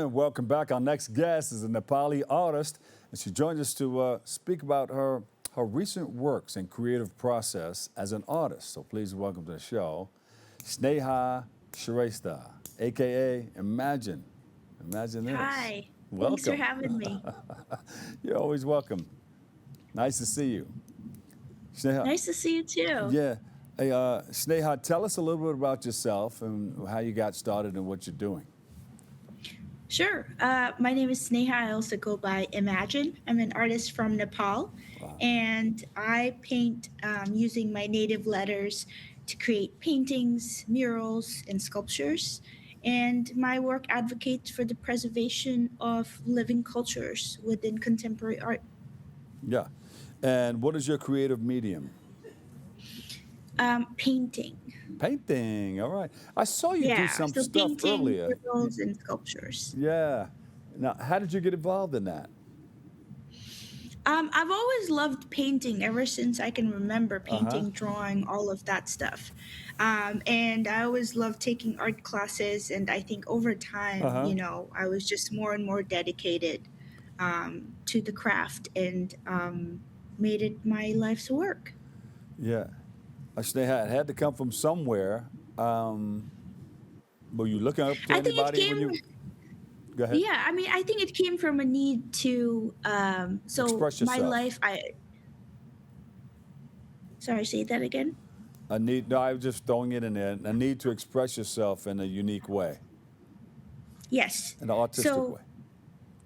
And welcome back. Our next guest is a Nepali artist, and she joins us to speak about her recent works and creative process as an artist. So please welcome to the show, Sneha Shrestha, aka Imagine. Imagine this. Hi, thanks for Welcome. having me. You're always welcome. Nice to see you. Sneha, Nice to see you too. yeah. Hey, Sneha, tell us a little bit about yourself and how you got started and what you're doing. Sure. My name is Sneha. I also go by Imagine. I'm an artist from Nepal, Wow. and I paint using my native letters to create paintings, murals, and sculptures. And my work advocates for the preservation of living cultures within contemporary art. Yeah. And what is your creative medium? Painting. Painting. All right. I saw you do Yeah, some so stuff painting, earlier. murals, and sculptures. Yeah. Now, how did you get involved in that? I've always loved painting ever since I can remember Uh huh. painting, drawing, all of that stuff. And I always loved taking art classes. And I think over Uh time, huh. I was just more and more dedicated to the craft and made it my life's work. Yeah. It had to come from somewhere. Um, were you looking up to I think it anybody when came, you go ahead? yeah, I mean, I think it came from a need to, so Express my yourself. life, sorry, say that again. A need. No, I was just throwing it in there. A need to express yourself in a unique way, Yes. an artistic So way.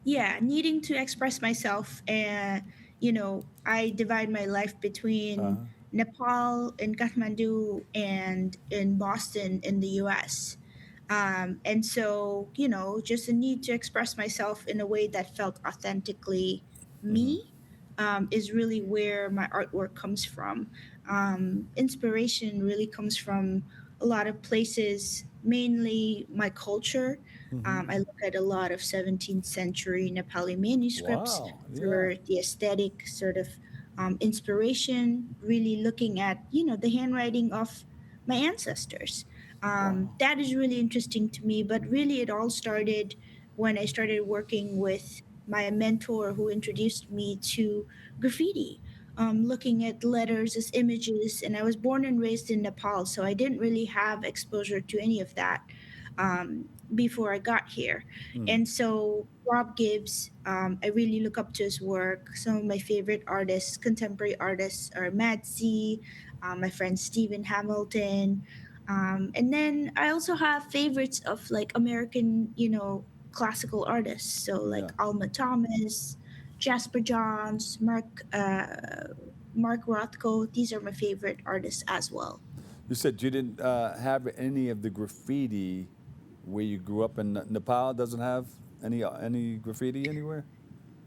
yeah, needing to express myself, and I divide my life Uh between huh. Nepal and Kathmandu and in Boston in the US. And so just a need to express myself in a way that felt authentically Mm-hmm. me is really where my artwork comes from. Inspiration really comes from a lot of places, mainly my culture. Mm-hmm. I look at a lot of 17th century Nepali manuscripts Wow. Yeah. for the aesthetic sort of inspiration, really looking at, the handwriting of my ancestors. Wow. That is really interesting to me, but really it all started when I started working with my mentor who introduced me to graffiti. Looking at letters as images, and I was born and raised in Nepal, so I didn't really have exposure to any of that before I got here. Mm. And so Rob Gibbs, I really look up to his work. Some of my favorite artists, contemporary artists, are Mad C, my friend Stephen Hamilton. And then I also have favorites of like American, classical artists. So Yeah. like Alma Thomas, Jasper Johns, Mark Rothko. These are my favorite artists as well. You said you didn't have any of the graffiti where you grew up in Nepal. Doesn't have any graffiti anywhere.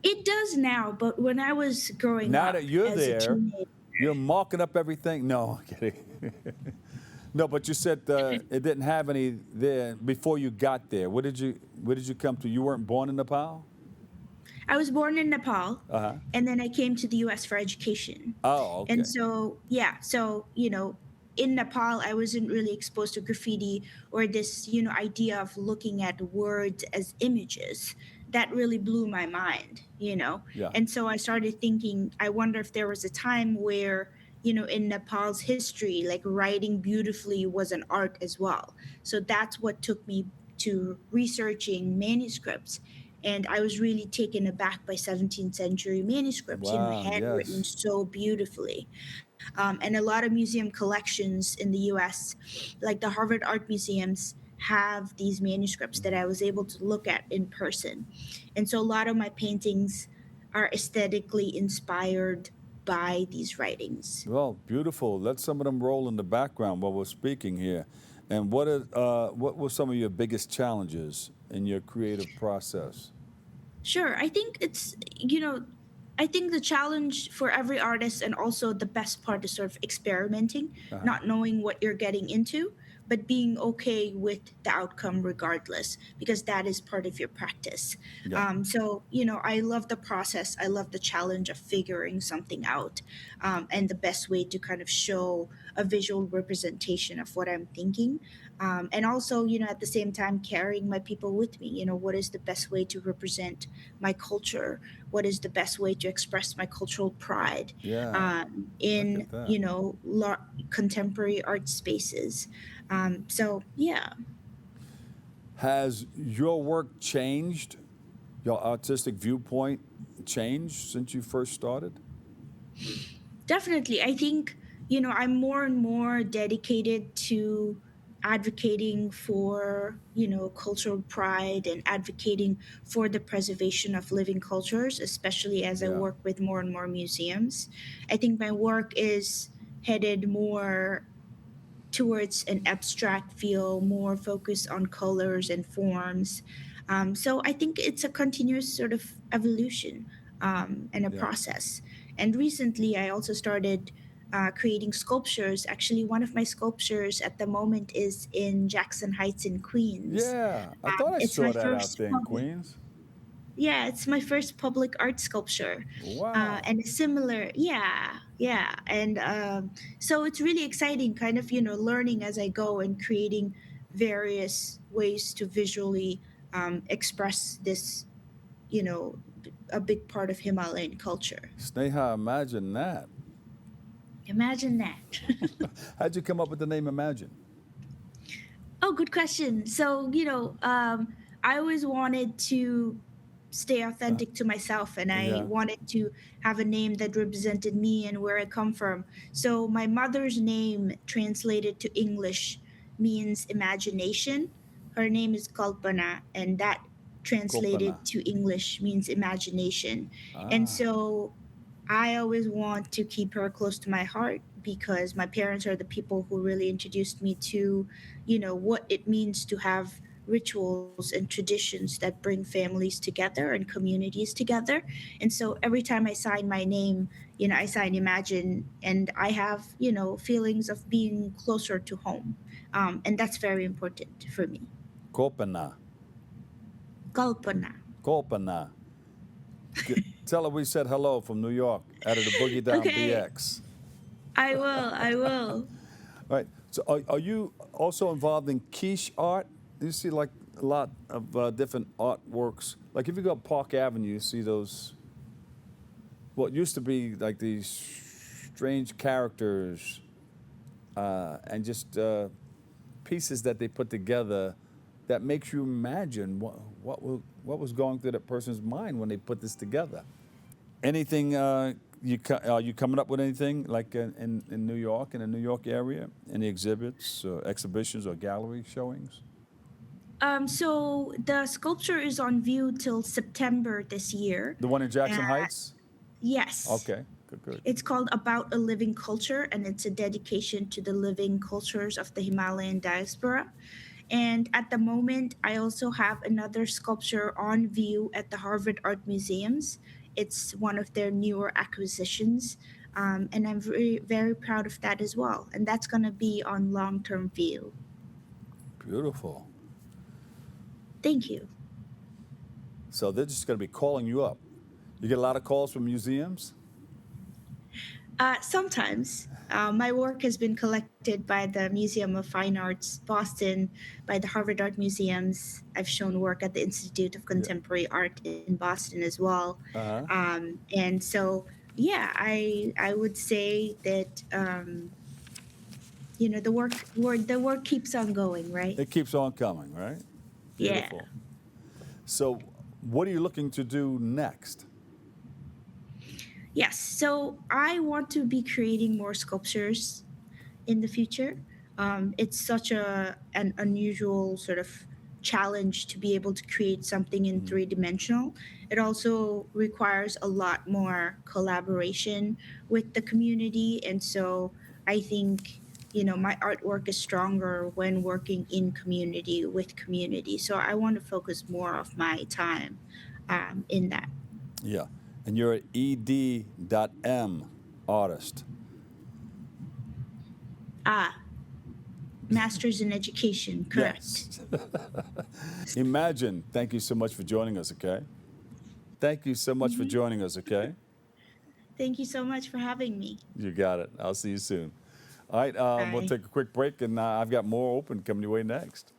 It does now, but when I was growing Now that up you're as a there, teenager, you're marking up everything. No, I'm kidding. No, but you said it didn't have any there before you got there. Where did you come to? You weren't born in Nepal. I was born in Nepal, Uh huh. and then I came to the US for education. Oh, And okay. so, yeah, so, in Nepal, I wasn't really exposed to graffiti or this, idea of looking at words as images. That really blew my mind. Yeah. And so I started thinking, I wonder if there was a time where, in Nepal's history, like writing beautifully was an art as well. So that's what took me to researching manuscripts. And I was really taken aback by 17th century manuscripts, Wow. handwritten Yes. so beautifully. And a lot of museum collections in the US, like the Harvard Art Museums, have these manuscripts that I was able to look at in person. And so a lot of my paintings are aesthetically inspired by these writings. Well, beautiful. Let some of them roll in the background while we're speaking here. And what were some of your biggest challenges in your creative process? Sure. I think the challenge for every artist and also the best part is sort of experimenting, Uh huh. not knowing what you're getting into, but being okay with the outcome regardless, because that is part of your practice. Yeah. So, I love the process. I love the challenge of figuring something out, and the best way to kind of show a visual representation of what I'm thinking. And also, at the same time, carrying my people with me. What is the best way to represent my culture? What is the best way to express my cultural pride Yeah. Look in, at that. contemporary art spaces? So, yeah. Has your work changed? Your artistic viewpoint changed since you first started? Definitely. I think, I'm more and more dedicated to advocating for, cultural pride and advocating for the preservation of living cultures, especially as I Yeah. work with more and more museums. I think my work is headed more towards an abstract feel, more focused on colors and forms. So I think it's a continuous sort of evolution, and a Yeah. process. And recently, I also started creating sculptures. Actually, one of my sculptures at the moment is in Jackson Heights in Queens. Yeah. I thought I It's my saw that out first there in public Queens. Yeah, it's my first public art sculpture. Wow. And a similar, yeah, yeah. And so it's really exciting, kind of, learning as I go and creating various ways to visually express this, a big part of Himalayan culture. Sneha, imagine that. Imagine that. How'd you come up with the name Imagine? Oh, good question. So, I always wanted to stay Uh, authentic to myself, and I yeah. wanted to have a name that represented me and where I come from. So, my mother's name translated to English means imagination. Her name is Kalpana, and that Kopana. translated to English means imagination. And Ah. so I always want to keep her close to my heart because my parents are the people who really introduced me to, what it means to have rituals and traditions that bring families together and communities together. And so every time I sign my name, I sign Imagine, and I have, feelings of being closer to home. And that's very important for me. Kopana. Kalpana. Kopana. Tell her we said hello from New York out of the Boogie Down Okay, BX. I will. I will. All right. So are you also involved in quiche art? You see like a lot of different artworks. Like if you go up Park Avenue, you see those, what used to be like these strange characters and just pieces that they put together that makes you imagine what was going through that person's mind when they put this together. Anything are you coming up with anything like in New York, in the New York area? Any exhibits, exhibitions, or gallery showings? So the sculpture is on view till September this year. The one in Uh, Jackson Heights? yes, Okay, good, good. it's called About a Living Culture, and it's a dedication to the living cultures of the Himalayan diaspora. And at the moment, I also have another sculpture on view at the Harvard Art Museums. It's one of their newer acquisitions. And I'm very, very proud of that as well. And that's going to be on long term view. Beautiful. Thank you. So they're just going to be calling you up. You get a lot of calls from museums? Sometimes. My work has been collected by the Museum of Fine Arts, Boston, by the Harvard Art Museums. I've shown work at the Institute of Yeah. Contemporary Art in Boston as well. Uh-huh. And so, yeah, I would say that, the work keeps on going, right? It keeps on coming, right? Yeah. Beautiful. So what are you looking to do next? Yes. So I want to be creating more sculptures in the future. It's such an unusual sort of challenge to be able to create something in Mm. three-dimensional. It also requires a lot more collaboration with the community, and so I think my artwork is stronger when working in community with community. So I want to focus more of my time in that. Yeah. And you're an Ed.M artist. Ah, master's in education, correct. Yes. Imagine. Thank you so much for joining us, okay? Thank you so much for Hmm. joining us, okay? Thank you so much for having me. You got it. I'll see you soon. All right, we'll Bye. take a quick break, and I've got more open coming your way next.